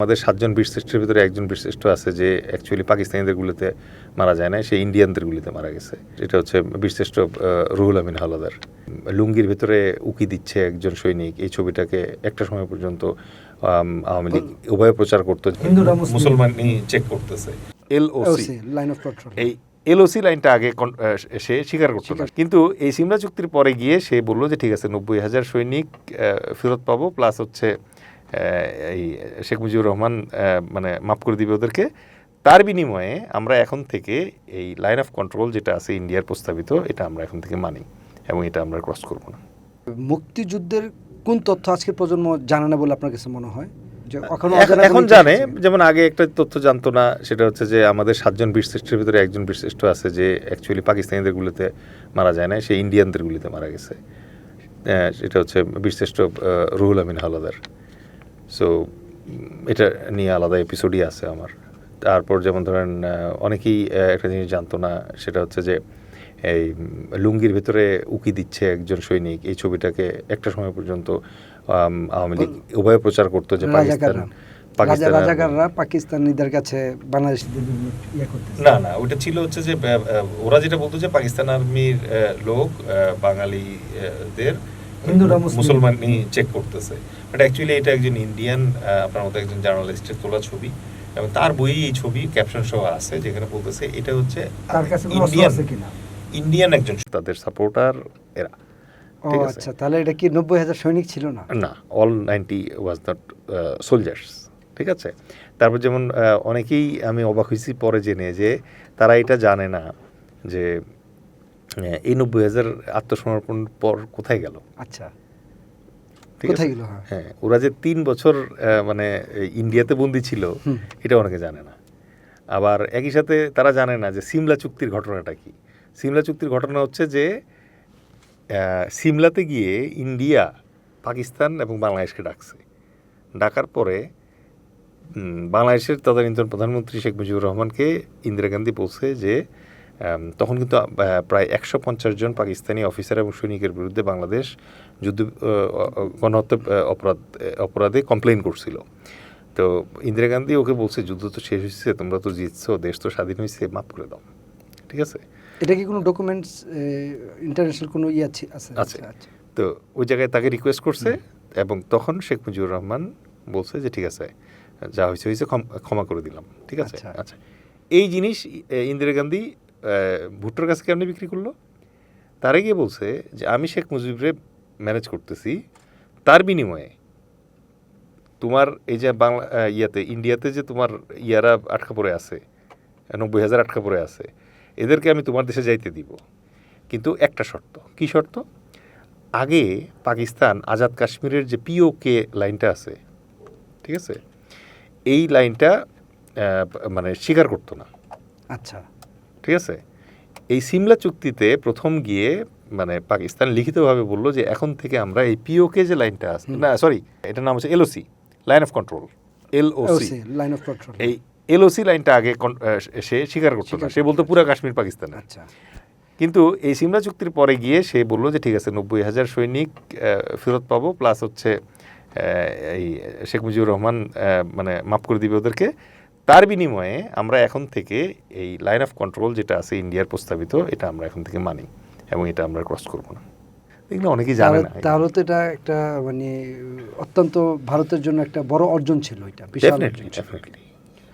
আমাদের ৭ জন বীরশ্রেষ্ঠের ভিতরে একজন বীরশ্রেষ্ঠ আছে যে অ্যাকচুয়ালি পাকিস্তানিদের গুলিতে মারা যায় না, সে ইন্ডিয়ানদের গুলিতে মারা গেছে। এটা হচ্ছে বীরশ্রেষ্ঠ রুহুল আমিন হাওলাদার। লুঙ্গির ভিতরে উকি দিচ্ছে একজন সৈনিক, এই ছবিটাকে একটা সময় পর্যন্ত আওয়ামী লীগ উভয় প্রচার করতো, মুসলমানই চেক করতেছে। এলওসি লাইন অফ কন্ট্রোল, এই এলওসি লাইনটা আগে সে স্বীকার করতো না, কিন্তু এই সিমলা চুক্তির পরে গিয়ে সে বললো যে ঠিক আছে ৯০,০০০ সৈনিক ফেরত পাবো, প্লাস হচ্ছে এই শেখ মুজিবুর রহমান মানে মাফ করে দিবে ওদেরকে। তার বিনিময়ে আমরা এখন থেকে এই লাইন অফ কন্ট্রোল যেটা আছে ইন্ডিয়ার প্রস্তাবিত, এটা আমরা এখন থেকে মানি এবং এটা আমরা ক্রস করব না। মুক্তিযুদ্ধের কোন তথ্য আজকের প্রজন্ম জানে না বলে আপনার কাছে মনে হয়? এখন জানে, যেমন আগে একটা তথ্য জানতো না, সেটা হচ্ছে যে আমাদের ৭ জন বীরশ্রেষ্ঠের ভিতরে একজন বীরশ্রেষ্ঠ আছে যে অ্যাকচুয়ালি পাকিস্তানিদের গুলিতে মারা যায় না, সে ইন্ডিয়ানদের গুলিতে মারা গেছে। সেটা হচ্ছে বীরশ্রেষ্ঠ রুহুল আমিন হাওলাদার। সো এটা নিয়ে আলাদা এপিসোডই আছে আমার। তারপর যেমন ধরেন অনেকেই একটা জিনিস জানতো না, সেটা হচ্ছে যে এই লুঙ্গির ভিতরে উকি দিচ্ছে একজন সৈনিক, এই ছবিটাকে একটা সময় পর্যন্ত আওয়ামী লীগ উভয় প্রচার করতো যে রাজাকাররা পাকিস্তানিদের কাছে বাংলাদেশিদের না ওটা ছিল হচ্ছে যে ওরা যেটা বলতো যে পাকিস্তান আর্মির লোক বাঙালিদের মুসলমানই চেক করতেছে, বাট অ্যাকচুয়ালি এটা একজন ইন্ডিয়ান আপনার মতো একজন জার্নালিস্টের তোলা ছবি, এবং তার বই এই ছবি ক্যাপশন সহ আছে, যেখানে বলতেছে এটা হচ্ছে ইন্ডিয়ান একজন, তাদের সাপোর্টার এরা। আচ্ছা, তাহলে এটা কি ৯০,০০০ সৈনিক ছিল না? না, অল 90 ওয়াজ নট সোলজার্স। ঠিক আছে। তারপর যেমন অনেকেই, আমি অবাক হয়েছি পরে জেনে যে তারা এটা জানে না যে এই ৯০,০০০ আত্মসমর্পণ পর কোথায় গেল। আচ্ছা, কোথায় গেল? হ্যাঁ, ওরা যে ৩ বছর মানে ইন্ডিয়াতে বন্দী ছিল, এটা অনেকে জানে না। আবার একই সাথে তারা জানে না যে সিমলা চুক্তির ঘটনাটা কি। সিমলা চুক্তির ঘটনা হচ্ছে যে সিমলাতে গিয়ে ইন্ডিয়া পাকিস্তান এবং বাংলাদেশকে ডাকছে। ডাকার পরে বাংলাদেশের তদানীন্তন প্রধানমন্ত্রী শেখ মুজিবুর রহমানকে ইন্দিরা গান্ধী বলছে যে তখন কিন্তু প্রায় ১৫০ জন পাকিস্তানি অফিসার এবং সৈনিকের বিরুদ্ধে বাংলাদেশ যুদ্ধ গণহত্যা অপরাধে কমপ্লেন করছিল। তো ইন্দিরা গান্ধী ওকে বলছে যুদ্ধ তো শেষ হয়েছে, তোমরা তো জিতছো, দেশ তো স্বাধীন হয়েছে, মাফ করে দাও। ঠিক আছে। এটা কি কোনো ডকুমেন্টস ইন্টারন্যাশনাল কোনো আছে? তো ওই জায়গায় তাকে রিকোয়েস্ট করছে, এবং তখন শেখ মুজিবুর রহমান বলছে যে ঠিক আছে, যা হয়েছে ক্ষমা করে দিলাম। ঠিক আছে। আচ্ছা, এই জিনিস ইন্দিরা গান্ধী ভুট্টোর কাছে কেমনি বিক্রি করলো? তারা গিয়ে বলছে যে আমি শেখ মুজিবরে ম্যানেজ করতেছি, তার বিনিময়ে তোমার এই যে ইন্ডিয়াতে যে তোমার ইয়ারা আটকা পড়ে আছে, ৯০,০০০ আটকা পড়ে আছে, এদেরকে আমি তোমার দেশে যাইতে দিব, কিন্তু একটা শর্ত। কি শর্ত? আগে পাকিস্তান আজাদ কাশ্মীরের যে পিওকে লাইনটা আছে, ঠিক আছে, এই লাইনটা মানে স্বীকার করতো না। আচ্ছা, ঠিক আছে। এই সিমলা চুক্তিতে প্রথম গিয়ে মানে পাকিস্তান লিখিতভাবে বললো যে এখন থেকে আমরা এই পিওকে যে লাইনটা আছে, না সরি, এটার নাম হচ্ছে LOC, line of control, LOC line of control, এই এলওসি লাইনটা আগে সে স্বীকার করতো না, সে বলতো পুরো কাশ্মীর পাকিস্তান। আচ্ছা, কিন্তু এই সিমলা চুক্তির পরে গিয়ে সে বললো যে ঠিক আছে ৯০,০০০ সৈনিক ফেরত পাবো, প্লাস হচ্ছে এই শেখ মুজিবুর রহমান মানে মাফ করে দিবে ওদেরকে। তার বিনিময়ে আমরা এখন থেকে এই লাইন অফ কন্ট্রোল যেটা আছে ইন্ডিয়ার প্রস্তাবিত, এটা আমরা এখন থেকে মানি এবং এটা আমরা ক্রস করব না। এগুলো অনেকেই জানে না। তাহলে তো এটা একটা মানে অত্যন্ত ভারতের জন্য একটা বড় অর্জন ছিল, এটা বিশাল। ডেফিনেটলি।